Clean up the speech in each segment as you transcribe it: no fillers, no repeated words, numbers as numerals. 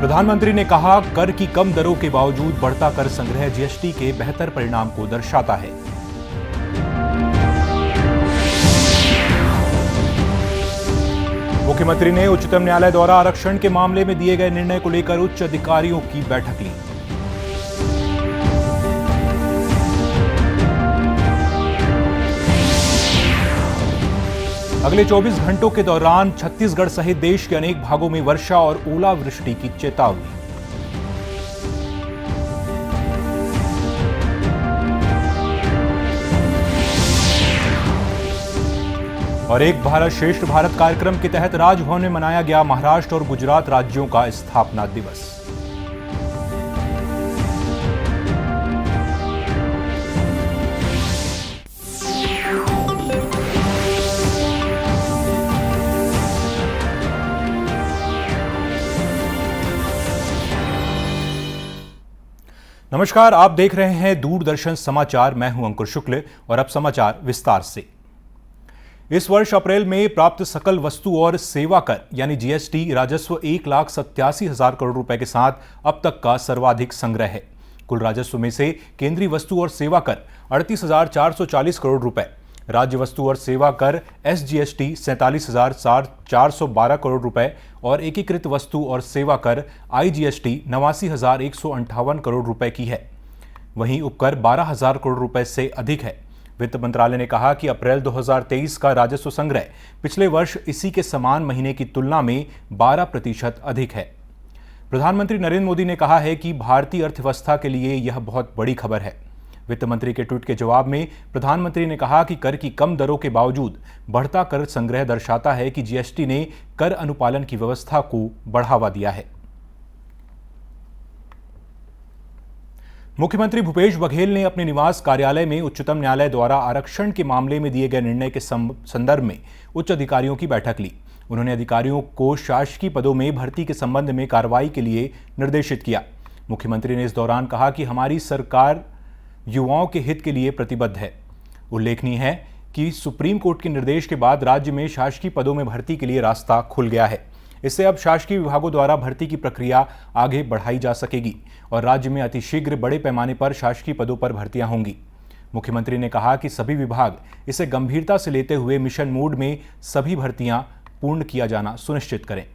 प्रधानमंत्री ने कहा, कर की कम दरों के बावजूद बढ़ता कर संग्रह जीएसटी के बेहतर परिणाम को दर्शाता है। मुख्यमंत्री ने उच्चतम न्यायालय द्वारा आरक्षण के मामले में दिए गए निर्णय को लेकर उच्च अधिकारियों की बैठक ली। अगले 24 घंटों के दौरान छत्तीसगढ़ सहित देश के अनेक भागों में वर्षा और ओलावृष्टि की चेतावनी। और एक भारत श्रेष्ठ भारत कार्यक्रम के तहत राजभवन में मनाया गया महाराष्ट्र और गुजरात राज्यों का स्थापना दिवस। नमस्कार, आप देख रहे हैं दूरदर्शन समाचार। मैं हूं अंकुर शुक्ल और अब समाचार विस्तार से। इस वर्ष अप्रैल में प्राप्त सकल वस्तु और सेवा कर यानी जीएसटी राजस्व 1,87,000 करोड़ रुपए के साथ अब तक का सर्वाधिक संग्रह है। कुल राजस्व में से केंद्रीय वस्तु और सेवा कर 38,440 करोड़ रुपए, राज्य वस्तु और सेवा कर एसजीएसटी 47,412 करोड़ रुपए और एकीकृत वस्तु और सेवा कर आईजीएसटी 89,158 करोड़ रुपए की है। वहीं उपकर 12,000 करोड़ रुपए से अधिक है। वित्त मंत्रालय ने कहा कि अप्रैल 2023 का राजस्व संग्रह पिछले वर्ष इसी के समान महीने की तुलना में 12% अधिक है। प्रधानमंत्री नरेंद्र मोदी ने कहा है कि भारतीय अर्थव्यवस्था के लिए यह बहुत बड़ी खबर है। वित्त मंत्री के ट्वीट के जवाब में प्रधानमंत्री ने कहा कि कर की कम दरों के बावजूद बढ़ता कर संग्रह दर्शाता है कि जीएसटी ने कर अनुपालन की व्यवस्था को बढ़ावा दिया है। मुख्यमंत्री भूपेश बघेल ने अपने निवास कार्यालय में उच्चतम न्यायालय द्वारा आरक्षण के मामले में दिए गए निर्णय के संदर्भ में उच्च अधिकारियों की बैठक ली। उन्होंने अधिकारियों को शासकीय पदों में भर्ती के संबंध में कार्रवाई के लिए निर्देशित किया। मुख्यमंत्री ने इस दौरान कहा कि हमारी सरकार युवाओं के हित के लिए प्रतिबद्ध है। उल्लेखनीय है कि सुप्रीम कोर्ट के निर्देश के बाद राज्य में शासकीय पदों में भर्ती के लिए रास्ता खुल गया है। इससे अब शासकीय विभागों द्वारा भर्ती की प्रक्रिया आगे बढ़ाई जा सकेगी और राज्य में अतिशीघ्र बड़े पैमाने पर शासकीय पदों पर भर्तियां होंगी। मुख्यमंत्री ने कहा कि सभी विभाग इसे गंभीरता से लेते हुए मिशन मोड में सभी भर्तियां पूर्ण किया जाना सुनिश्चित करें।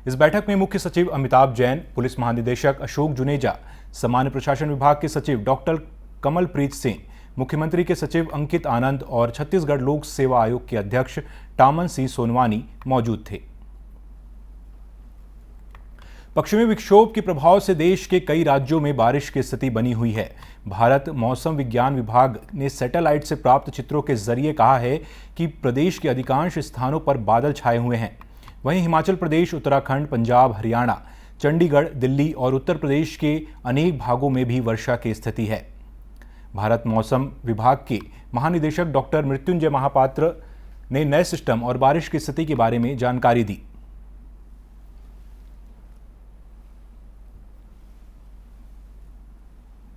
इस बैठक में मुख्य सचिव अमिताभ जैन, पुलिस महानिदेशक अशोक जुनेजा, सामान्य प्रशासन विभाग के सचिव डॉक्टर कमलप्रीत सिंह, मुख्यमंत्री के सचिव अंकित आनंद और छत्तीसगढ़ लोक सेवा आयोग के अध्यक्ष टामन सिंह सोनवानी मौजूद थे। पश्चिमी विक्षोभ के प्रभाव से देश के कई राज्यों में बारिश की स्थिति बनी हुई है। भारत मौसम विज्ञान विभाग ने सैटेलाइट से प्राप्त चित्रों के जरिए कहा है कि प्रदेश के अधिकांश स्थानों पर बादल छाए हुए हैं। वहीं हिमाचल प्रदेश, उत्तराखंड, पंजाब, हरियाणा, चंडीगढ़, दिल्ली और उत्तर प्रदेश के अनेक भागों में भी वर्षा की स्थिति है। भारत मौसम विभाग के महानिदेशक डॉक्टर मृत्युंजय महापात्र ने नए सिस्टम और बारिश की स्थिति के बारे में जानकारी दी।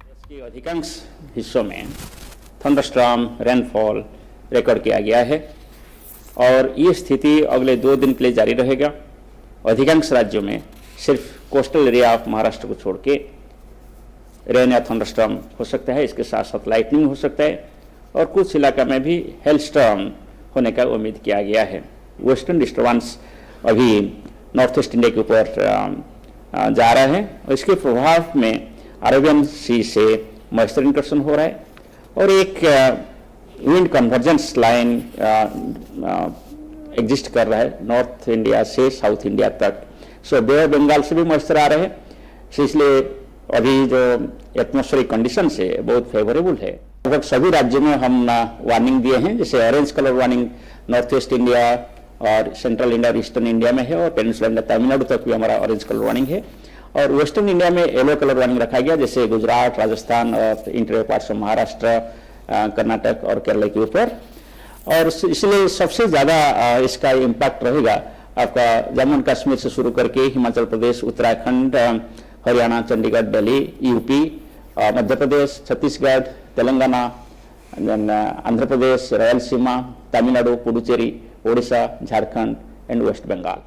देश के अधिकांश हिस्सों में थंडरस्टॉर्म, रेनफॉल रिकॉर्ड किया गया है और ये स्थिति अगले 2 दिन के लिए जारी रहेगा। अधिकांश राज्यों में सिर्फ कोस्टल एरिया ऑफ महाराष्ट्र को छोड़ के रेन या थंडरस्टॉर्म हो सकता है। इसके साथ साथ लाइटनिंग हो सकता है और कुछ इलाका में भी हेलस्टॉर्म होने का उम्मीद किया गया है। वेस्टर्न डिस्टर्बेंस अभी नॉर्थ ईस्ट इंडिया के ऊपर जा रहा है और इसके प्रभाव में अरेबियन सी से मॉइस्चर इंकर्शन हो रहा है और एक विंड कन्वर्जेंस लाइन एग्जिस्ट कर रहा है नॉर्थ इंडिया से साउथ इंडिया तक। सो बे ऑफ बंगाल से भी मॉइस्चर आ रहे हैं। सो इसलिए अभी जो एटमॉस्फेरिक कंडीशन है बहुत फेवरेबल है। लगभग सभी राज्यों में हम वार्निंग दिए हैं, जैसे orange colour warning north east India और सेंट्रल इंडिया और ईस्टर्न इंडिया में है और पेनिनसुला इंडिया तमिलनाडु तक भी हमारा ऑरेंज कलर वार्निंग है और वेस्टर्न इंडिया में येलो कलर वार्निंग रखा गया, जैसे गुजरात, राजस्थान और interior parts of Maharashtra, Karnataka और केरला के ऊपर। और इसलिए सबसे ज़्यादा इसका इम्पैक्ट रहेगा आपका जम्मू एंड कश्मीर से शुरू करके Himachal Pradesh, Uttarakhand, Haryana, Chandigarh, Delhi, UP, Madhya Pradesh, Chhattisgarh, Telangana, Andhra Pradesh, Rayalaseema, Tamil Nadu, Puducherry, Odisha, Jharkhand and west Bengal.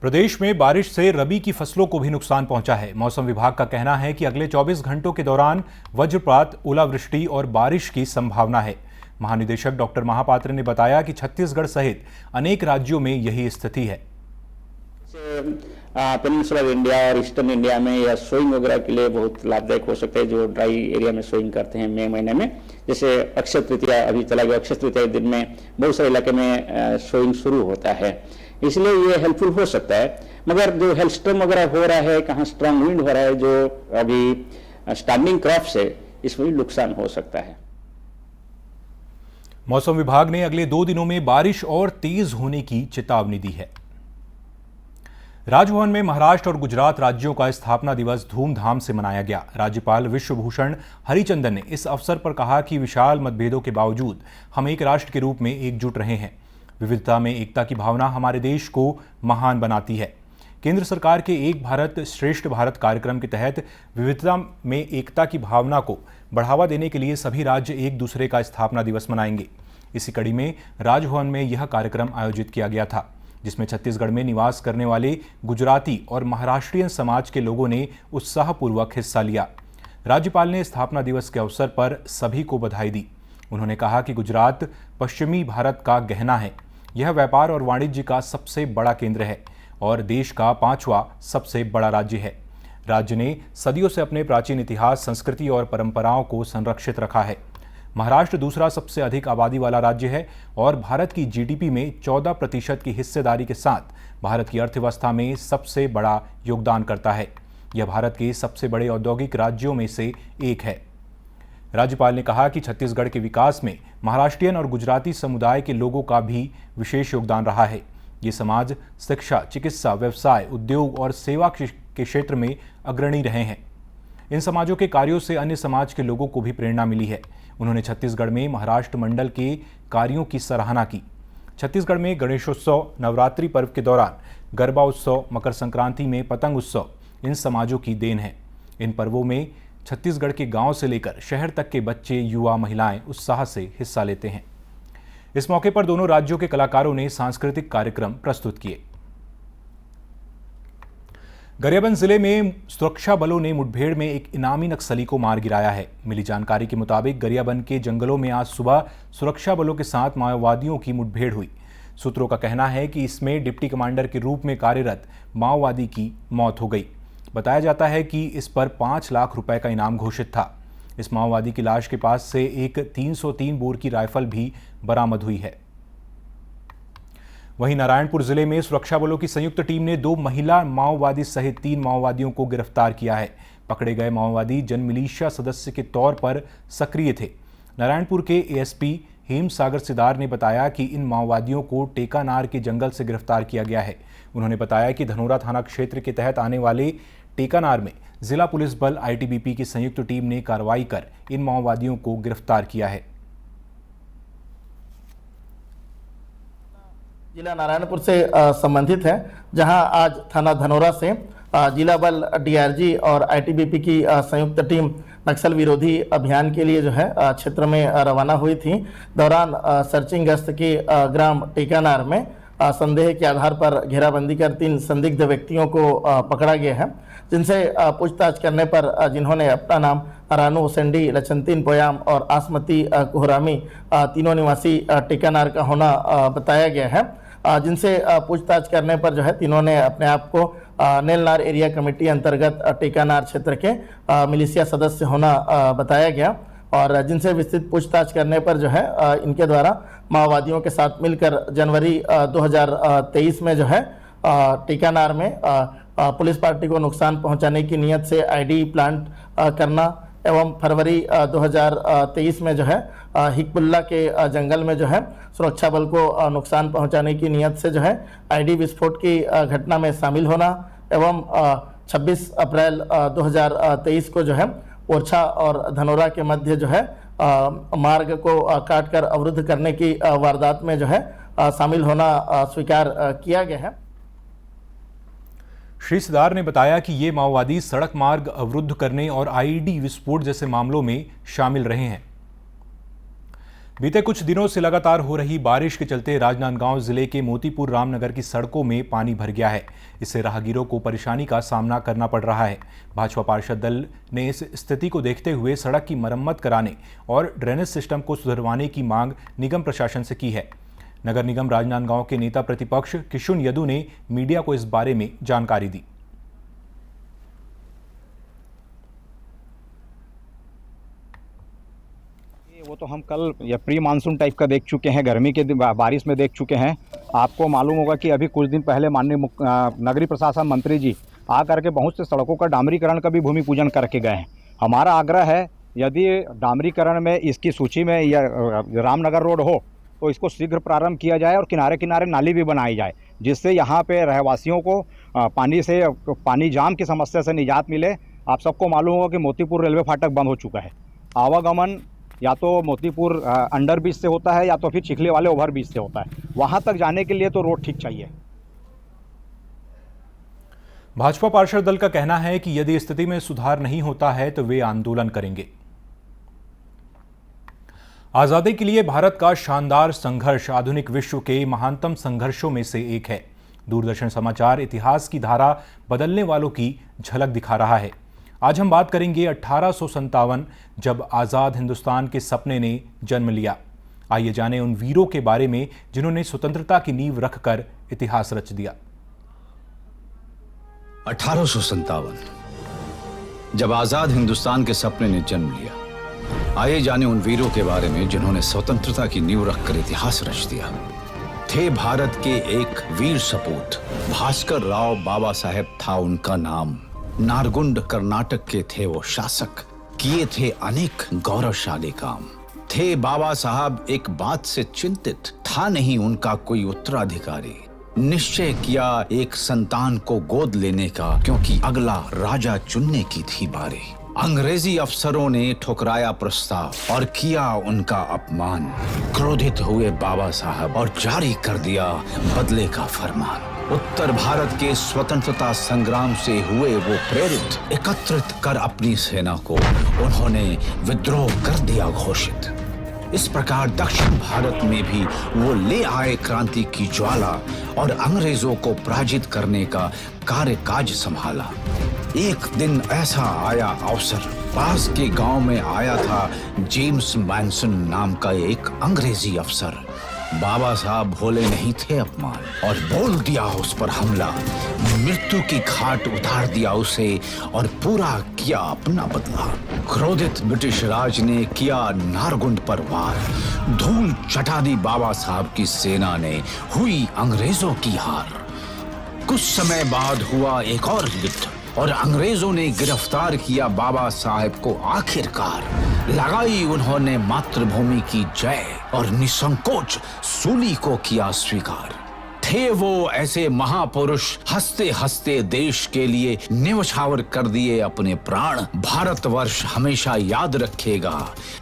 प्रदेश में बारिश से रबी की फसलों को भी नुकसान पहुंचा है। मौसम विभाग का कहना है कि अगले 24 घंटों के दौरान वज्रपात, ओलावृष्टि और बारिश की संभावना है। महानिदेशक डॉक्टर महापात्र ने बताया कि छत्तीसगढ़ सहित अनेक राज्यों में यही स्थिति है। पेनिनसुलर इंडिया और ईस्टर्न इंडिया में यह सोइंग वगैरह के लिए बहुत लाभदायक हो सकता है, जो ड्राई एरिया में सोइंग करते हैं मई महीने में। जैसे अक्षय तृतीया अभी चला गया, अक्षय तृतीया दिन में बहुत सारे इलाके में सोइंग शुरू होता है, इसलिए ये हेल्पफुल हो सकता है। मगर जो हेलस्टॉर्म वगैरह हो रहा है, कहाँ स्ट्रांग विंड हो रहा है, जो अभी स्टैंडिंग क्रॉप्स है, इसमें भी नुकसान हो सकता है। मौसम विभाग ने अगले 2 दिनों में बारिश और तेज होने की चेतावनी दी है। राजभवन में महाराष्ट्र और गुजरात राज्यों का स्थापना दिवस धूमधाम से मनाया गया। राज्यपाल विश्वभूषण हरिचंदन ने इस अवसर पर कहा कि विशाल मतभेदों के बावजूद हम एक राष्ट्र के रूप में एकजुट रहे हैं। विविधता में एकता की भावना हमारे देश को महान बनाती है। केंद्र सरकार के एक भारत श्रेष्ठ भारत कार्यक्रम के तहत विविधता में एकता की भावना को बढ़ावा देने के लिए सभी राज्य एक दूसरे का स्थापना दिवस मनाएंगे। इसी कड़ी में राजभवन में यह कार्यक्रम आयोजित किया गया था, जिसमें छत्तीसगढ़ में निवास करने वाले गुजराती और महाराष्ट्रियन समाज के लोगों ने उत्साहपूर्वक हिस्सा लिया। राज्यपाल ने स्थापना दिवस के अवसर पर सभी को बधाई दी। उन्होंने कहा कि गुजरात पश्चिमी भारत का गहना है। यह व्यापार और वाणिज्य का सबसे बड़ा केंद्र है और देश का 5वां सबसे बड़ा राज्य है। राज्य ने सदियों से अपने प्राचीन इतिहास, संस्कृति और परंपराओं को संरक्षित रखा है। महाराष्ट्र दूसरा सबसे अधिक आबादी वाला राज्य है और भारत की जीडीपी में 14% की हिस्सेदारी के साथ भारत की अर्थव्यवस्था में सबसे बड़ा योगदान करता है। यह भारत के सबसे बड़े औद्योगिक राज्यों में से एक है। राज्यपाल ने कहा कि छत्तीसगढ़ के विकास में महाराष्ट्रियन और गुजराती समुदाय के लोगों का भी विशेष योगदान रहा है। ये समाज शिक्षा, चिकित्सा, व्यवसाय, उद्योग और सेवा के क्षेत्र में अग्रणी रहे हैं। इन समाजों के कार्यों से अन्य समाज के लोगों को भी प्रेरणा मिली है। उन्होंने छत्तीसगढ़ में महाराष्ट्र मंडल के कार्यों की सराहना की। छत्तीसगढ़ में गणेशोत्सव, नवरात्रि पर्व के दौरान गरबा उत्सव, मकर संक्रांति में पतंग उत्सव इन समाजों की देन है। इन पर्वों में छत्तीसगढ़ के गांव से लेकर शहर तक के बच्चे, युवा, महिलाएं उत्साह से हिस्सा लेते हैं। इस मौके पर दोनों राज्यों के कलाकारों ने सांस्कृतिक कार्यक्रम प्रस्तुत किए। गरियाबंद जिले में सुरक्षा बलों ने मुठभेड़ में एक इनामी नक्सली को मार गिराया है। मिली जानकारी के मुताबिक गरियाबंद के जंगलों में आज सुबह सुरक्षा बलों के साथ माओवादियों की मुठभेड़ हुई। सूत्रों का कहना है कि इसमें डिप्टी कमांडर के रूप में कार्यरत माओवादी की मौत हो गई। बताया जाता है कि इस पर 5 लाख रुपए का इनाम घोषित था। इस माओवादी की लाश के पास से एक 303 बोर की राइफल भी बरामद हुई है। वहीं नारायणपुर जिले में सुरक्षा बलों की संयुक्त टीम ने 2 महिला माओवादी सहित 3 माओवादियों को गिरफ्तार किया है। पकड़े गए माओवादी जन मिलिशिया सदस्य के तौर पर सक्रिय थे। नारायणपुर के एएसपी हेम सागर सिदार ने बताया कि इन माओवादियों को टेकानार के जंगल से गिरफ्तार किया गया है। उन्होंने बताया कि धनोरा थाना क्षेत्र के तहत आने वाले टेकानार में जिला पुलिस बल आईटीबीपी की संयुक्त टीम ने कार्रवाई कर इन माओवादियों को गिरफ्तार किया है। जिला नारायणपुर से संबंधित है, जहां आज थाना धनोरा से जिला बल, डीआरजी और आईटीबीपी की संयुक्त टीम नक्सल विरोधी अभियान के लिए जो है क्षेत्र में रवाना हुई थी। दौरान सर्चिंग गश्त की ग्राम टेकानार में संदेह के आधार पर घेराबंदी कर 3 संदिग्ध व्यक्तियों को पकड़ा गया है, जिनसे पूछताछ करने पर जिन्होंने अपना नाम रानू सेंडी, लचनतीन पोयाम और आसमती कोहरामी तीनों निवासी टेकानार का होना बताया गया है। जिनसे पूछताछ करने पर जो है तीनों ने अपने आप को नेलनार एरिया कमेटी अंतर्गत टेकानार क्षेत्र के मिलिशिया सदस्य होना बताया गया और जिनसे विस्तृत पूछताछ करने पर जो है इनके द्वारा माओवादियों के साथ मिलकर जनवरी 2023 में जो है टेकानार में पुलिस पार्टी को नुकसान पहुंचाने की नियत से आईडी प्लांट करना एवं फरवरी 2023 में जो है हिकबुल्ला के जंगल में जो है सुरक्षा बल को नुकसान पहुंचाने की नियत से जो है आईडी विस्फोट की घटना में शामिल होना एवं 26 अप्रैल 2023 को जो है ओरछा और धनोरा के मध्य जो है मार्ग को काटकर अवरुद्ध करने की वारदात में जो है शामिल होना स्वीकार किया गया है। श्री सिदार ने बताया कि ये माओवादी सड़क मार्ग अवरुद्ध करने और आईईडी विस्फोट जैसे मामलों में शामिल रहे हैं। बीते कुछ दिनों से लगातार हो रही बारिश के चलते राजनांदगांव जिले के मोतीपुर रामनगर की सड़कों में पानी भर गया है। इससे राहगीरों को परेशानी का सामना करना पड़ रहा है। भाजपा पार्षद दल ने इस स्थिति को देखते हुए सड़क की मरम्मत कराने और ड्रेनेज सिस्टम को सुधरवाने की मांग निगम प्रशासन से की है। नगर निगम राजनांदगांव के नेता प्रतिपक्ष किशुन यदु ने मीडिया को इस बारे में जानकारी दी। वो तो हम कल या प्री मानसून टाइप का देख चुके हैं, गर्मी के बारिश में देख चुके हैं। आपको मालूम होगा कि अभी कुछ दिन पहले माननीय नगरीय प्रशासन मंत्री जी आ करके बहुत से सड़कों का डामरीकरण का भी भूमि पूजन करके गए हैं। हमारा आग्रह है, यदि डामरीकरण में इसकी सूची में या रामनगर रोड हो तो इसको शीघ्र प्रारंभ किया जाए और किनारे किनारे नाली भी बनाई जाए, जिससे यहाँ पे रहवासियों को पानी जाम की समस्या से निजात मिले। आप सबको मालूम होगा कि मोतीपुर रेलवे फाटक बंद हो चुका है। आवागमन या तो मोतीपुर अंडर ब्रिज से होता है या तो फिर चिखली वाले ओवर ब्रिज से होता है। वहां तक जाने के लिए तो रोड ठीक चाहिए। भाजपा पार्षद दल का कहना है कि यदि स्थिति में सुधार नहीं होता है तो वे आंदोलन करेंगे। आजादी के लिए भारत का शानदार संघर्ष आधुनिक विश्व के महानतम संघर्षों में से एक है। दूरदर्शन समाचार इतिहास की धारा बदलने वालों की झलक दिखा रहा है। आज हम बात करेंगे 1857 जब आजाद हिंदुस्तान के सपने ने जन्म लिया। आइए जानें उन वीरों के बारे में जिन्होंने स्वतंत्रता की नींव रखकर इतिहास रच दिया। 1857 जब आजाद हिंदुस्तान के सपने ने जन्म लिया। आइए जाने उन वीरों के बारे में जिन्होंने स्वतंत्रता की नींव रखकर इतिहास रच दिया। थे भारत के एक वीर सपूत, भास्कर राव बाबा साहेब था उनका नाम। नारगुंड कर्नाटक के थे वो शासक, किए थे अनेक गौरवशाली काम। थे बाबा साहब एक बात से चिंतित, था नहीं उनका कोई उत्तराधिकारी। निश्चय किया एक संतान को गोद लेने का, क्योंकि अगला राजा चुनने की थी बारी। अंग्रेजी अफसरों ने ठुकराया प्रस्ताव और किया उनका अपमान। क्रोधित हुए बाबा साहब और जारी कर दिया बदले का फरमान। उत्तर भारत के स्वतंत्रता संग्राम से हुए वो प्रेरित, एकत्रित कर अपनी सेना को उन्होंने विद्रोह कर दिया घोषित। इस प्रकार दक्षिण भारत में भी वो ले आए क्रांति की ज्वाला और अंग्रेजों को पराजित करने का कार्यकाज संभाला। एक दिन ऐसा आया अवसर, पास के गांव में आया था जेम्स मैनसन नाम का एक अंग्रेजी अफसर। बाबा साहब भोले नहीं थे अपमान और बोल दिया उस पर हमला। मृत्यु की घाट उतार दिया उसे और पूरा किया अपना बदला। क्रोधित ब्रिटिश राज ने किया नारगुंड पर वार। धूल चटा दी बाबा साहब की सेना ने, हुई अंग्रेजों की हार। कुछ समय बाद हुआ एक और युद्ध और अंग्रेजों ने गिरफ्तार किया बाबा साहेब को। आखिरकार लगाई उन्होंने मातृभूमि की जय और निसंकोच सूली को किया स्वीकार। थे वो ऐसे महापुरुष, हंसते हंसते देश के लिए न्यौछावर कर दिए अपने प्राण। भारतवर्ष हमेशा याद रखेगा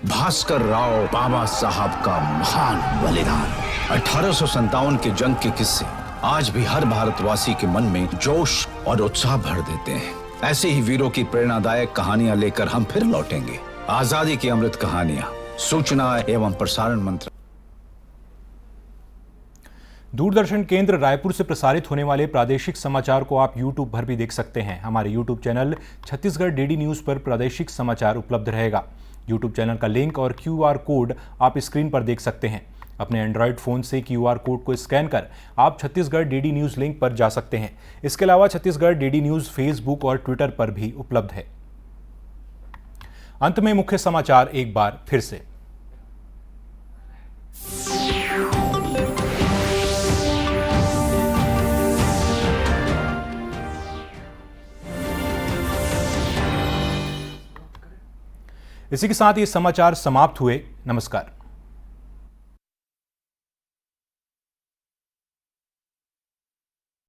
भास्कर राव बाबा साहब का महान बलिदान। 1857 के जंग के किस्से आज भी हर भारतवासी के मन में जोश और उत्साह भर देते हैं। ऐसे ही वीरों की प्रेरणादायक कहानियां लेकर हम फिर लौटेंगे। आजादी की अमृत कहानियां, सूचना एवं प्रसारण मंत्रालय। दूरदर्शन केंद्र रायपुर से प्रसारित होने वाले प्रादेशिक समाचार को आप YouTube पर भी देख सकते हैं। हमारे YouTube channel Chhattisgarh DD news पर प्रादेशिक समाचार उपलब्ध रहेगा। YouTube चैनल का लिंक और QR कोड आप स्क्रीन पर देख सकते हैं। अपने एंड्रॉयड फ़ोन से QR कोड को स्कैन कर आप छत्तीसगढ़ डीडी न्यूज़ लिंक पर जा सकते हैं। इसके अलावा छत्तीसगढ़ डीडी न्यूज़ फेसबुक और ट्विटर पर भी उपलब्ध है। अंत में मुख्य समाचार एक बार फिर से। इसी के साथ ये समाचार समाप्त हुए। नमस्कार।